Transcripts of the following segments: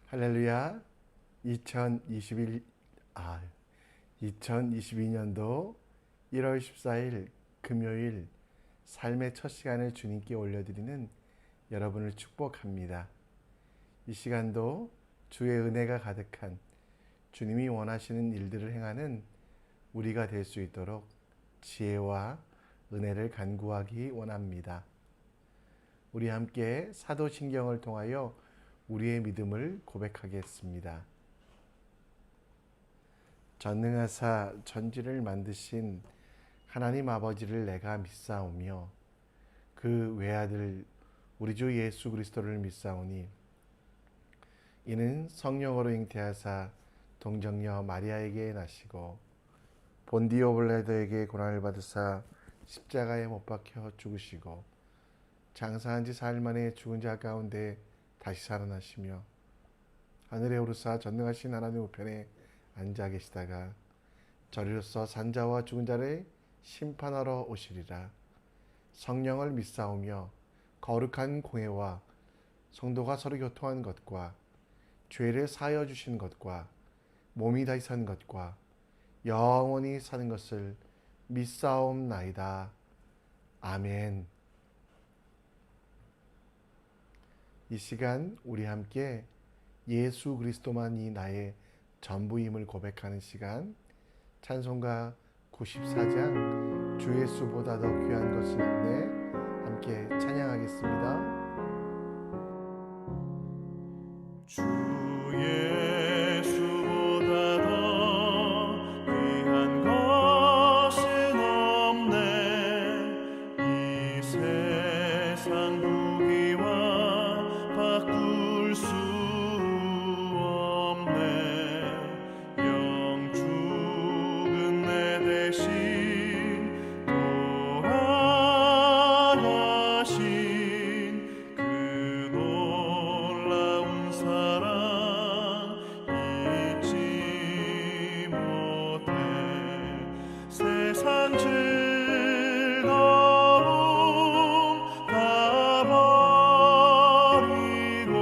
할렐루야. 2022년도 1월 14일 금요일 삶의 첫 시간을 주님께 올려드리는 여러분을 축복합니다. 이 시간도 주의 은혜가 가득한 주님이 원하시는 일들을 행하는 우리가 될 수 있도록 지혜와 은혜를 간구하기 원합니다. 우리 함께 사도신경을 통하여 우리의 믿음을 고백하겠습니다. 전능하사 천지를 만드신 하나님 아버지를 내가 믿사오며 그 외아들 우리 주 예수 그리스도를 믿사오니 이는 성령으로 잉태하사 동정녀 마리아에게 나시고 본디오 빌라도에게 고난을 받으사 십자가에 못 박혀 죽으시고 장사한 지 사흘 만에 죽은 자 가운데 다시 살아나시며 하늘에 오르사 전능하신 하나님 우편에 앉아 계시다가 저리로서 산자와 죽은 자를 심판하러 오시리라. 성령을 믿사오며 거룩한 공회와 성도가 서로 교통한 것과 죄를 사하여 주신 것과 몸이 다시 사는 것과 영원히 사는 것을 믿사옵나이다. 아멘. 이 시간 우리 함께 예수 그리스도만이 나의 전부임을 고백하는 시간, 찬송가 94장 주 예수보다 더 귀한 것은 없네 함께 찬양하겠습니다. 주 예수보다 더 귀한 것은 없네. 이 세상 무기와 바꿀 수 없네. 영 죽은 내 대신 돌아가신 그 놀라운 사랑 잊지 못해. 세상 즐거움 다 버리고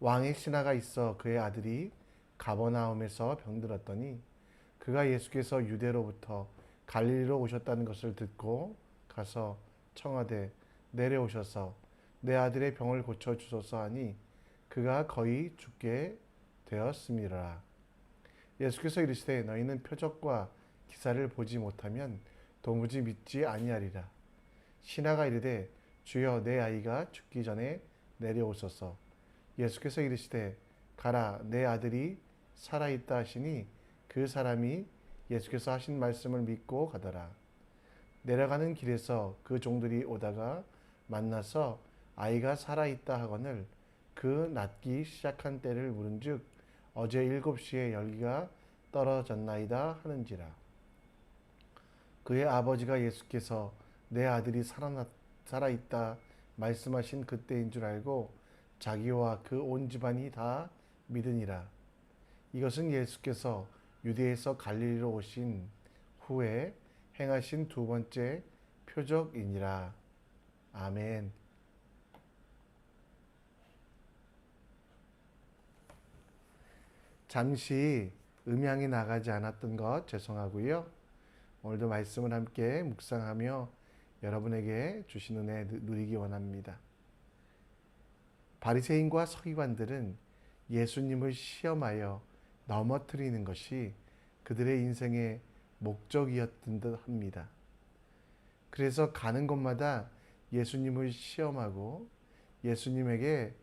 왕의 신하가 있어 그의 아들이 가버나움에서 병들었더니 그가 예수께서 유대로부터 갈릴리로 오셨다는 것을 듣고 가서 청하되 내려오셔서 내 아들의 병을 고쳐 주소서 하니 그가 거의 죽게 되었음이라. 예수께서 이르시되 너희는 표적과 기사를 보지 못하면 도무지 믿지 아니하리라. 신하가 이르되 주여 내 아이가 죽기 전에 내려오소서. 예수께서 이르시되 가라 내 아들이 살아있다 하시니 그 사람이 예수께서 하신 말씀을 믿고 가더라. 내려가는 길에서 그 종들이 오다가 만나서 아이가 살아있다 하거늘 그 낫기 시작한 때를 물은즉 어제 7시에 열기가 떨어졌나이다 하는지라. 그의 아버지가 예수께서 내 아들이 살아있다 말씀하신 그때인 줄 알고 자기와 그 온 집안이 다 믿으니라. 이것은 예수께서 유대에서 갈릴리로 오신 후에 행하신 두 번째 표적이니라. 아멘. 잠시 음향이 나가지 않았던 것 죄송하고요. 오늘도 말씀을 함께 묵상하며 여러분에게 주신 은혜 누리기 원합니다. 바리새인과 서기관들은 예수님을 시험하여 넘어뜨리는 것이 그들의 인생의 목적이었던 듯 합니다. 그래서 가는 곳마다 예수님을 시험하고 예수님에게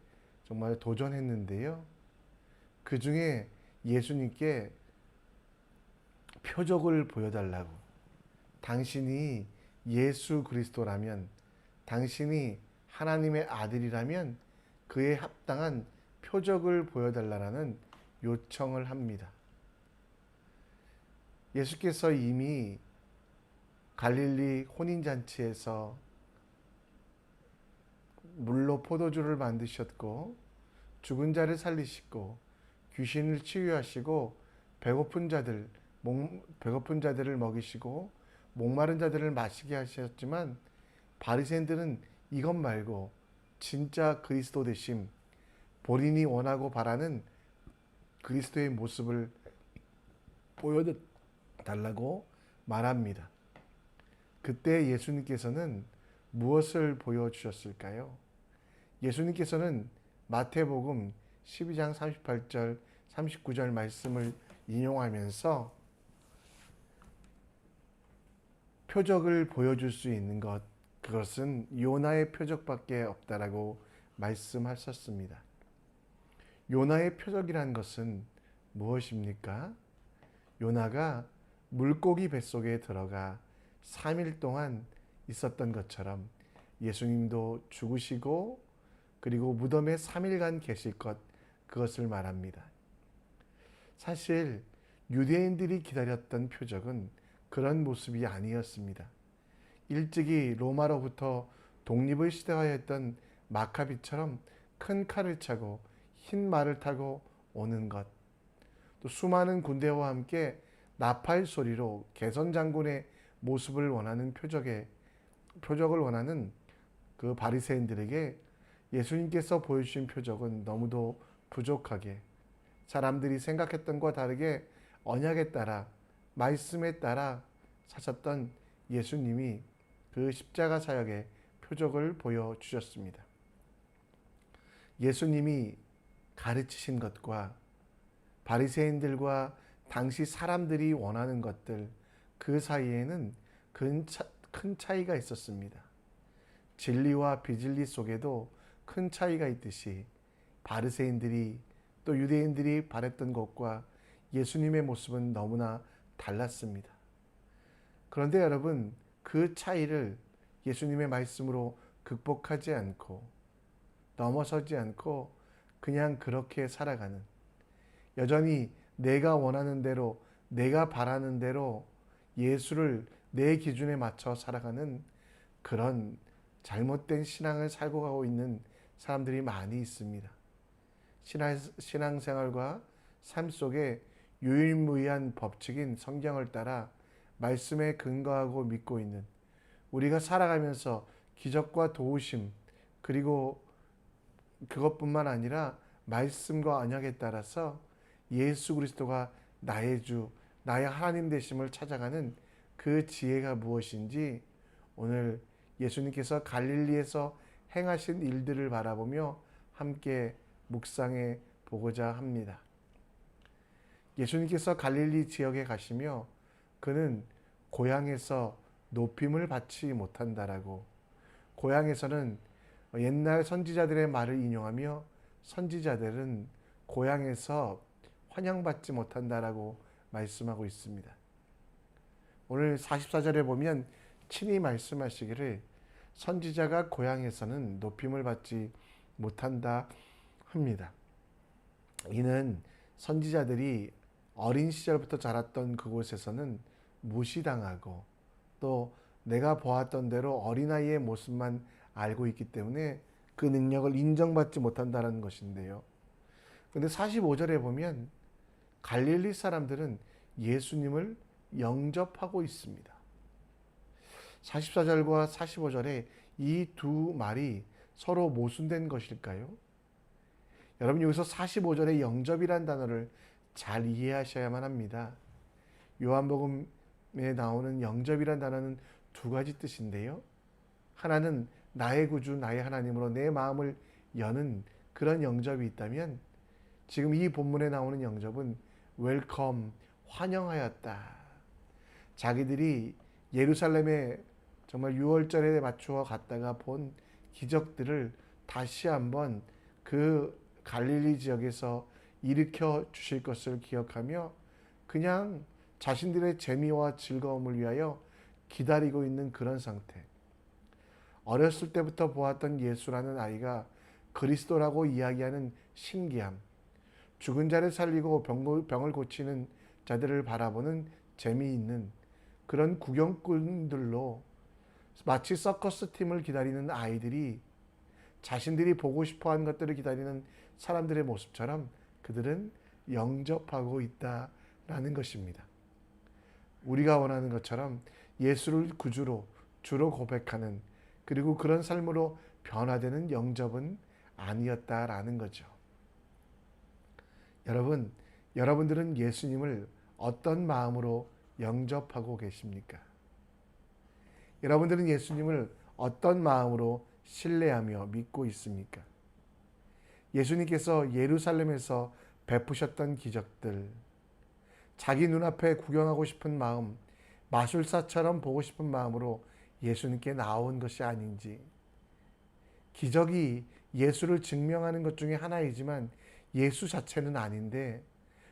정말 도전했는데요. 그 중에 예수님께 표적을 보여달라고, 당신이 예수 그리스도라면, 당신이 하나님의 아들이라면 그에 합당한 표적을 보여달라는 요청을 합니다. 예수께서 이미 갈릴리 혼인잔치에서 물로 포도주를 만드셨고 죽은 자를 살리시고 귀신을 치유하시고 배고픈 자들을 먹이시고 목마른 자들을 마시게 하셨지만 바리새인들은 이것 말고 진짜 그리스도 되심, 본인이 원하고 바라는 그리스도의 모습을 보여달라고 말합니다. 그때 예수님께서는 무엇을 보여주셨을까요? 예수님께서는 마태복음 12장 38절 39절 말씀을 인용하면서 표적을 보여줄 수 있는 것, 그것은 요나의 표적밖에 없다라고 말씀하셨습니다. 요나의 표적이란 것은 무엇입니까? 요나가 물고기 뱃속에 들어가 3일 동안 있었던 것처럼 예수님도 죽으시고 그리고 무덤에 3일간 계실 것, 그것을 말합니다. 사실 유대인들이 기다렸던 표적은 그런 모습이 아니었습니다. 일찍이 로마로부터 독립을 시대화했던 마카비처럼 큰 칼을 차고 흰 말을 타고 오는 것, 또 수많은 군대와 함께 나팔 소리로 개선 장군의 모습을 원하는 표적을 원하는 그 바리새인들에게 예수님께서 보여주신 표적은 너무도 부족하게, 사람들이 생각했던 것과 다르게 언약에 따라 말씀에 따라 사셨던 예수님이 그 십자가 사역의 표적을 보여주셨습니다. 예수님이 가르치신 것과 바리새인들과 당시 사람들이 원하는 것들, 그 사이에는 큰 차이가 있었습니다. 진리와 비진리 속에도 큰 차이가 있듯이 바리새인들이 또 유대인들이 바랬던 것과 예수님의 모습은 너무나 달랐습니다. 그런데 여러분, 그 차이를 예수님의 말씀으로 극복하지 않고 넘어서지 않고 그냥 그렇게 살아가는, 여전히 내가 원하는 대로, 내가 바라는 대로 예수를 내 기준에 맞춰 살아가는 그런 잘못된 신앙을 살고 가고 있는 사람들이 많이 있습니다. 신앙생활과 삶 속에 유일무이한 법칙인 성경을 따라 말씀에 근거하고 믿고 있는, 우리가 살아가면서 기적과 도우심, 그리고 그것뿐만 아니라 말씀과 언약에 따라서 예수 그리스도가 나의 주, 나의 하나님 되심을 찾아가는 그 지혜가 무엇인지 오늘 예수님께서 갈릴리에서 행하신 일들을 바라보며 함께 묵상해 보고자 합니다. 예수님께서 갈릴리 지역에 가시며 그는 고향에서 높임을 받지 못한다라고, 고향에서는 옛날 선지자들의 말을 인용하며 선지자들은 고향에서 환영받지 못한다라고 말씀하고 있습니다. 오늘 44절에 보면 친히 말씀하시기를 선지자가 고향에서는 높임을 받지 못한다 합니다. 이는 선지자들이 어린 시절부터 자랐던 그곳에서는 무시당하고 또 내가 보았던 대로 어린아이의 모습만 알고 있기 때문에 그 능력을 인정받지 못한다는 것인데요. 근데 45절에 보면 갈릴리 사람들은 예수님을 영접하고 있습니다. 44절과 45절에 이 두 말이 서로 모순된 것일까요? 여러분, 여기서 45절에 영접이란 단어를 잘 이해하셔야만 합니다. 요한복음에 나오는 영접이란 단어는 두 가지 뜻인데요. 하나는 나의 구주, 나의 하나님으로 내 마음을 여는 그런 영접이 있다면, 지금 이 본문에 나오는 영접은 웰컴, 환영하였다. 자기들이 예루살렘에 정말 유월절에 맞추어 갔다가 본 기적들을 다시 한번 그 갈릴리 지역에서 일으켜 주실 것을 기억하며 그냥 자신들의 재미와 즐거움을 위하여 기다리고 있는 그런 상태. 어렸을 때부터 보았던 예수라는 아이가 그리스도라고 이야기하는 신기함, 죽은 자를 살리고 병을 고치는 자들을 바라보는 재미있는 그런 구경꾼들로 마치 서커스 팀을 기다리는 아이들이 자신들이 보고 싶어하는 것들을 기다리는 사람들의 모습처럼 그들은 영접하고 있다라는 것입니다. 우리가 원하는 것처럼 예수를 구주로, 주로 고백하는, 그리고 그런 삶으로 변화되는 영접은 아니었다라는 거죠. 여러분, 여러분들은 예수님을 어떤 마음으로 영접하고 계십니까? 여러분들은 예수님을 어떤 마음으로 신뢰하며 믿고 있습니까? 예수님께서 예루살렘에서 베푸셨던 기적들, 자기 눈앞에 구경하고 싶은 마음, 마술사처럼 보고 싶은 마음으로 예수님께 나온 것이 아닌지, 기적이 예수를 증명하는 것 중에 하나이지만 예수 자체는 아닌데,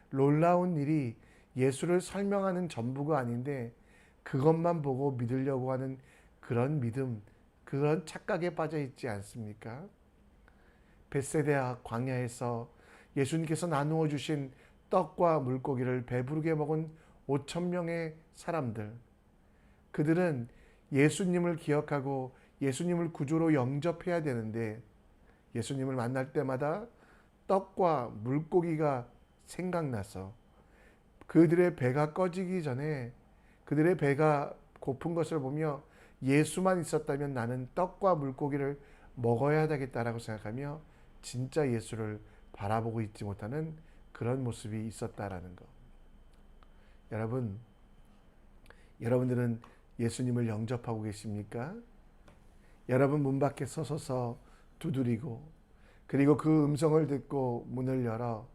놀라운 일이 예수를 설명하는 전부가 아닌데 그것만 보고 믿으려고 하는 그런 믿음, 그런 착각에 빠져 있지 않습니까? 벳세다 광야에서 예수님께서 나누어 주신 떡과 물고기를 배부르게 먹은 5천 명의 사람들, 그들은 예수님을 기억하고 예수님을 구주로 영접해야 되는데 예수님을 만날 때마다 떡과 물고기가 생각나서 그들의 배가 꺼지기 전에 그들의 배가 고픈 것을 보며 예수만 있었다면 나는 떡과 물고기를 먹어야 되겠다라고 생각하며 진짜 예수를 바라보고 있지 못하는 그런 모습이 있었다라는 것. 여러분, 여러분들은 예수님을 영접하고 계십니까? 여러분 문 밖에 서서 두드리고, 그리고 그 음성을 듣고 문을 열어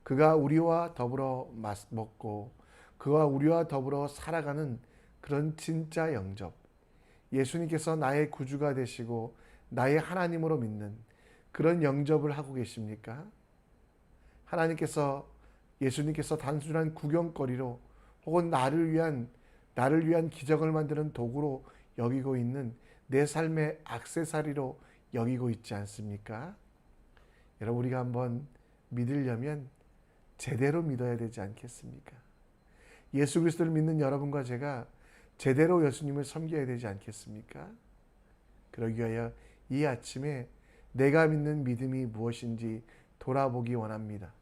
그가 우리와 더불어 먹고 그와 우리와 더불어 살아가는 그런 진짜 영접, 예수님께서 나의 구주가 되시고 나의 하나님으로 믿는 그런 영접을 하고 계십니까? 예수님께서 단순한 구경거리로 혹은 나를 위한 기적을 만드는 도구로 여기고 있는 내 삶의 액세서리로 여기고 있지 않습니까? 여러분, 우리가 한번 믿으려면 제대로 믿어야 되지 않겠습니까? 예수 그리스도를 믿는 여러분과 제가 제대로 예수님을 섬겨야 되지 않겠습니까? 그러기 위하여 이 아침에 내가 믿는 믿음이 무엇인지 돌아보기 원합니다.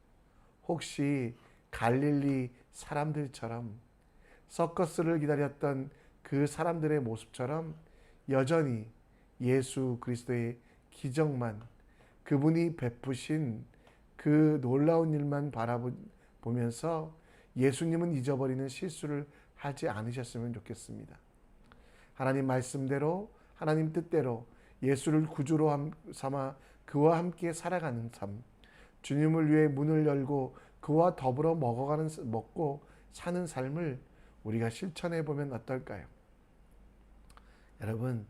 혹시 갈릴리 사람들처럼, 서커스를 기다렸던 그 사람들의 모습처럼 여전히 예수 그리스도의 기적만, 그분이 베푸신 그 놀라운 일만 바라보면서 예수님은 잊어버리는 실수를 하지 않으셨으면 좋겠습니다. 하나님 말씀대로 하나님 뜻대로 예수를 구주로 삼아 그와 함께 살아가는 삶, 주님을 위해 문을 열고 그와 더불어 먹고 사는 삶을 우리가 실천해 보면 어떨까요? 여러분,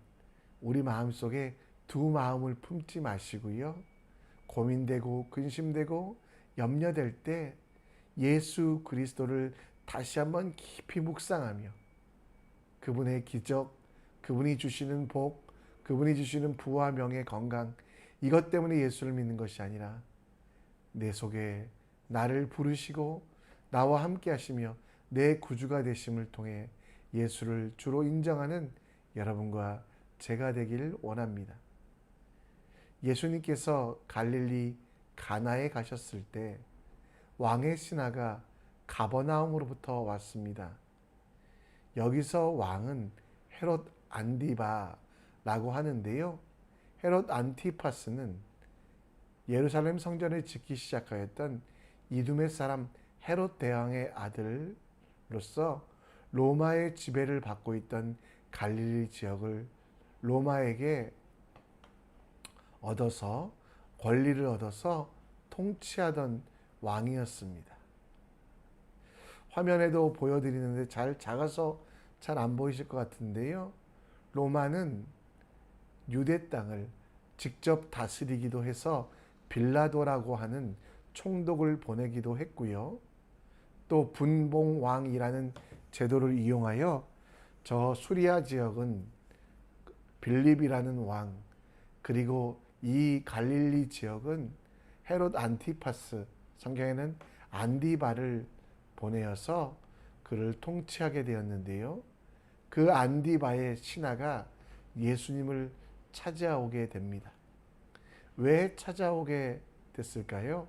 우리 마음속에 두 마음을 품지 마시고요. 고민되고 근심되고 염려될 때 예수 그리스도를 다시 한번 깊이 묵상하며 그분의 기적, 그분이 주시는 복, 그분이 주시는 부와 명예, 건강, 이것 때문에 예수를 믿는 것이 아니라 내 속에 나를 부르시고 나와 함께 하시며 내 구주가 되심을 통해 예수를 주로 인정하는 여러분과 제가 되길 원합니다. 예수님께서 갈릴리 가나에 가셨을 때 왕의 신하가 가버나움으로부터 왔습니다. 여기서 왕은 헤롯 안디바라고 하는데요. 헤롯 안티파스는 예루살렘 성전을 짓기 시작하였던 이두메 사람 헤롯 대왕의 아들로서 로마의 지배를 받고 있던 갈릴리 지역을 로마에게 권리를 얻어서 통치하던 왕이었습니다. 화면에도 보여드리는데 작아서 잘 안 보이실 것 같은데요. 로마는 유대 땅을 직접 다스리기도 해서 빌라도라고 하는 총독을 보내기도 했고요. 또 분봉왕이라는 제도를 이용하여 저 수리아 지역은 빌립이라는 왕, 그리고 이 갈릴리 지역은 헤롯 안티파스, 성경에는 안디바를 보내어서 그를 통치하게 되었는데요. 그 안디바의 신하가 예수님을 찾아오게 됩니다. 왜 찾아오게 됐을까요?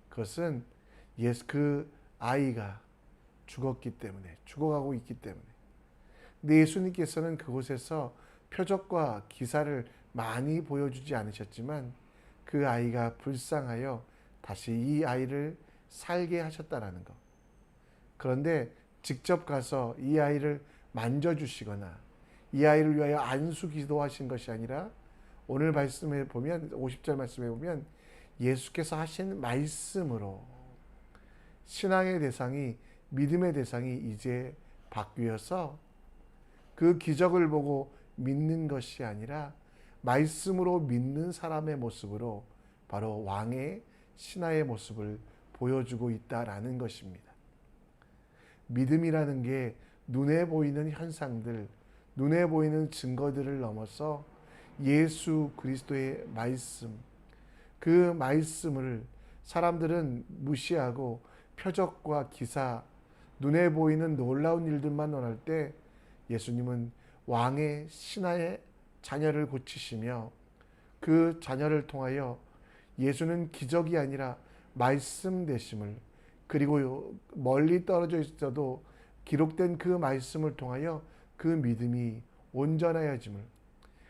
그것은 그 아이가 죽어가고 있기 때문에. 근데 예수님께서는 그곳에서 표적과 기사를 많이 보여주지 않으셨지만 그 아이가 불쌍하여 다시 이 아이를 살게 하셨다라는 것. 그런데 직접 가서 이 아이를 만져주시거나 이 아이를 위하여 안수 기도하신 것이 아니라 오늘 말씀에 보면 50절 말씀에 보면 예수께서 하신 말씀으로 신앙의 대상이 믿음의 대상이 이제 바뀌어서 그 기적을 보고 믿는 것이 아니라 말씀으로 믿는 사람의 모습으로 바로 왕의 신하의 모습을 보여주고 있다라는 것입니다. 믿음이라는 게 눈에 보이는 현상들, 눈에 보이는 증거들을 넘어서 예수 그리스도의 말씀, 그 말씀을 사람들은 무시하고 표적과 기사, 눈에 보이는 놀라운 일들만 원할 때 예수님은 왕의 신하의 자녀를 고치시며 그 자녀를 통하여 예수는 기적이 아니라 말씀 되심을, 그리고 멀리 떨어져 있어도 기록된 그 말씀을 통하여 그 믿음이 온전하여짐을,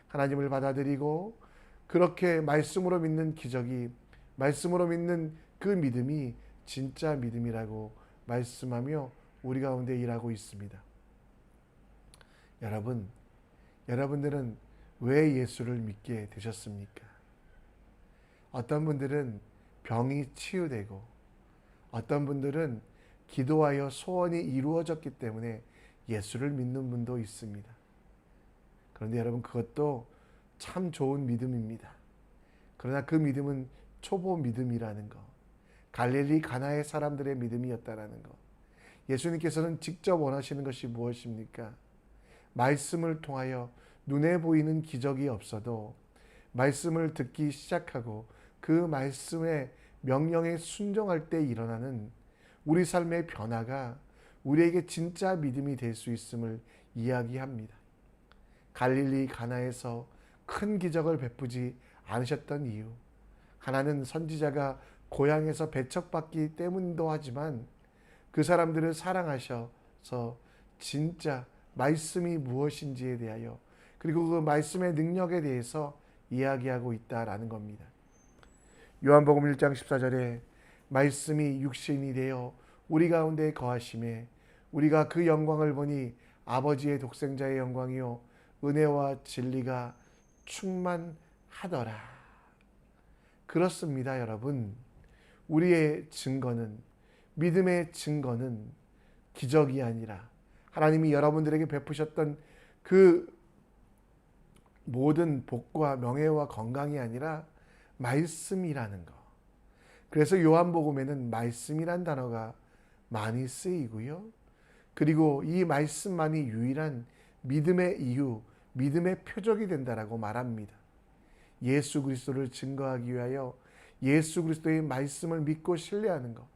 하나님을 받아들이고 그렇게 말씀으로 믿는 기적이, 말씀으로 믿는 그 믿음이 진짜 믿음이라고 말씀하며 우리 가운데 일하고 있습니다. 여러분들은 왜 예수를 믿게 되셨습니까? 어떤 분들은 병이 치유되고 어떤 분들은 기도하여 소원이 이루어졌기 때문에 예수를 믿는 분도 있습니다. 그런데 여러분, 그것도 참 좋은 믿음입니다. 그러나 그 믿음은 초보 믿음이라는 것, 갈릴리 가나의 사람들의 믿음이었다라는 것. 예수님께서는 직접 원하시는 것이 무엇입니까? 말씀을 통하여 눈에 보이는 기적이 없어도 말씀을 듣기 시작하고 그 말씀의 명령에 순종할 때 일어나는 우리 삶의 변화가 우리에게 진짜 믿음이 될 수 있음을 이야기합니다. 갈릴리 가나에서 큰 기적을 베푸지 않으셨던 이유, 하나는 선지자가 고향에서 배척받기 때문도 하지만 그 사람들을 사랑하셔서 진짜 말씀이 무엇인지에 대하여, 그리고 그 말씀의 능력에 대해서 이야기하고 있다라는 겁니다. 요한복음 1장 14절에 말씀이 육신이 되어 우리 가운데 거하심에 우리가 그 영광을 보니 아버지의 독생자의 영광이요 은혜와 진리가 충만하더라. 그렇습니다, 여러분. 우리의 증거는, 믿음의 증거는 기적이 아니라 하나님이 여러분들에게 베푸셨던 그 모든 복과 명예와 건강이 아니라 말씀이라는 거. 그래서 요한복음에는 말씀이란 단어가 많이 쓰이고요. 그리고 이 말씀만이 유일한 믿음의 이유, 믿음의 표적이 된다라고 말합니다. 예수 그리스도를 증거하기 위하여 예수 그리스도의 말씀을 믿고 신뢰하는 것,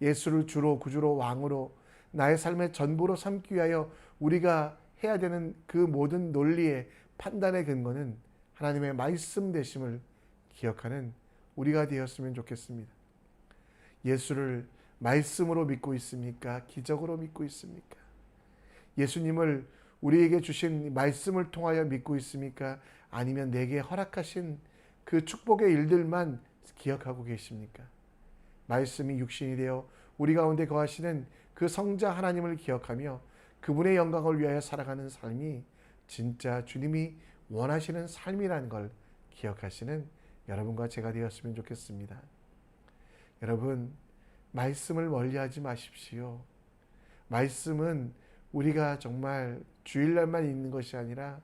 예수를 주로 구주로 왕으로 나의 삶의 전부로 삼기 위하여 우리가 해야 되는 그 모든 논리의 판단의 근거는 하나님의 말씀 되심을 기억하는 우리가 되었으면 좋겠습니다. 예수를 말씀으로 믿고 있습니까? 기적으로 믿고 있습니까? 예수님을 우리에게 주신 말씀을 통하여 믿고 있습니까? 아니면 내게 허락하신 그 축복의 일들만 기억하고 계십니까? 말씀이 육신이 되어 우리 가운데 거하시는 그 성자 하나님을 기억하며 그분의 영광을 위하여 살아가는 삶이 진짜 주님이 원하시는 삶이라는 걸 기억하시는 여러분과 제가 되었으면 좋겠습니다. 여러분, 말씀을 멀리하지 마십시오. 말씀은 우리가 정말 주일날만 있는 것이 아니라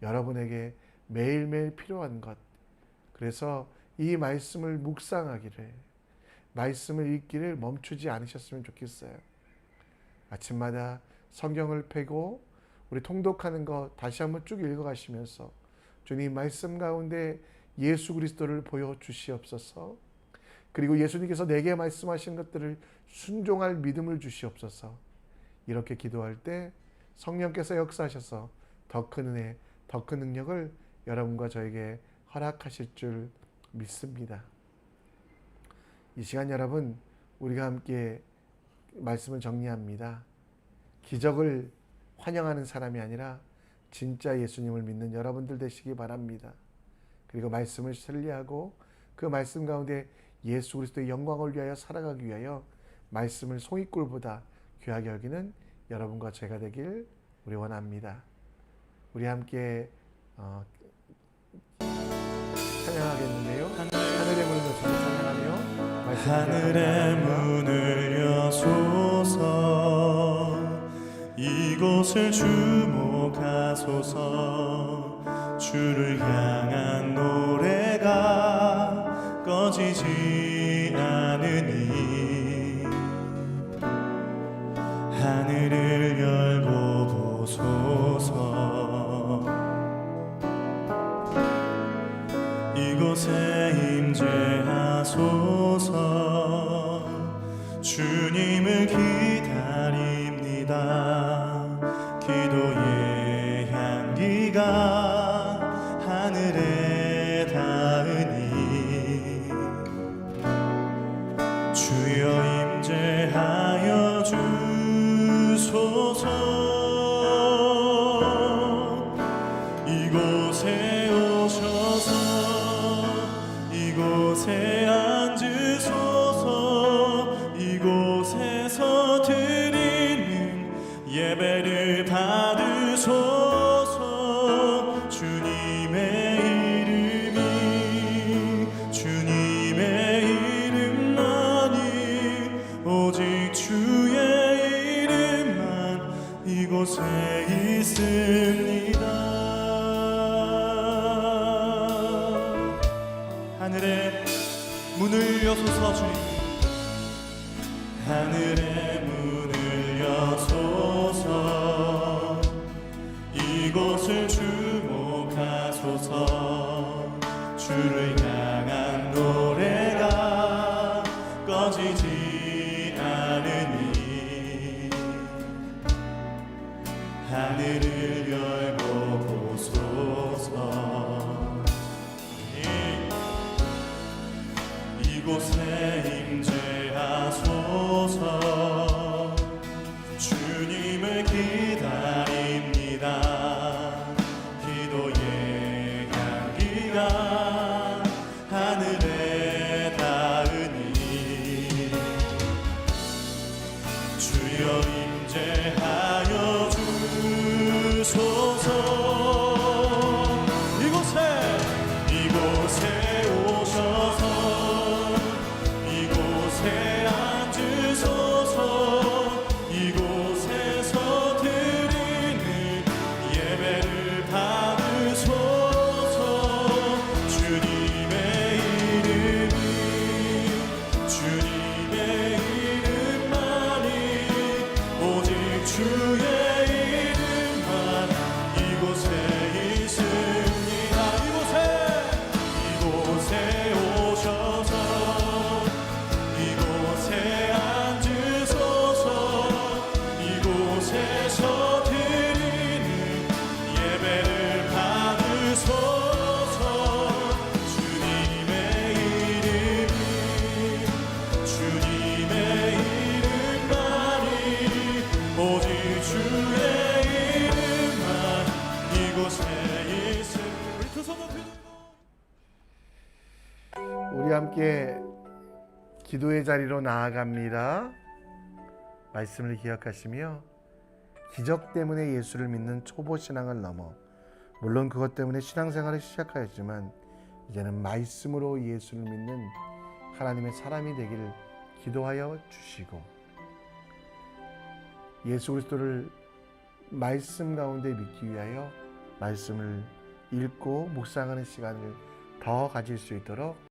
여러분에게 매일매일 필요한 것. 그래서 이 말씀을 묵상하기를, 말씀을 읽기를 멈추지 않으셨으면 좋겠어요. 아침마다 성경을 펴고 우리 통독하는 거 다시 한번 쭉 읽어가시면서 주님 말씀 가운데 예수 그리스도를 보여주시옵소서. 그리고 예수님께서 내게 말씀하신 것들을 순종할 믿음을 주시옵소서. 이렇게 기도할 때 성령께서 역사하셔서 더 큰 은혜, 더 큰 능력을 여러분과 저에게 허락하실 줄 믿습니다. 이 시간 여러분, 우리가 함께 말씀을 정리합니다. 기적을 환영하는 사람이 아니라 진짜 예수님을 믿는 여러분들 되시기 바랍니다. 그리고 말씀을 신뢰하고 그 말씀 가운데 예수 그리스도의 영광을 위하여 살아가기 위하여 말씀을 송이꿀보다 귀하게 여기는 여러분과 제가 되길 우리 원합니다. 우리 함께 찬양하겠는데요. 하늘의 문을 여서 찬양하며 하늘의 문을 여소서 이곳을 주목하소서 주를 향한 노래가 꺼지지 않으니 하늘을 열고 보소서 이곳에 임재하소서 주님을 기다립니다 기도의 향기가 하늘에 닿으니 주여 임재하여 주소서 이곳에 오셔서 이곳에 앉으소서 이곳에서 드리는 예배를 받으소서 주님의 이름만이 오직 주의 이름만 이곳에 있습니다. 하늘의 문을 여소서 주님 하늘의 문을 여소서 이곳을 주목하소서 주를 향한 노래가 꺼지지 않으니 하늘을 열고 보소서 이곳에 임재하소서 주님을 기다립니다 기도의 향기가 하늘에 기도의 자리로 나아갑니다. 말씀을 기억하시며 기적 때문에 예수를 믿는 초보 신앙을 넘어 물론 그것 때문에 신앙생활을 시작하였지만 이제는 말씀으로 예수를 믿는 하나님의 사람이 되기를 기도하여 주시고 예수 그리스도를 말씀 가운데 믿기 위하여 말씀을 읽고 묵상하는 시간을 더 가질 수 있도록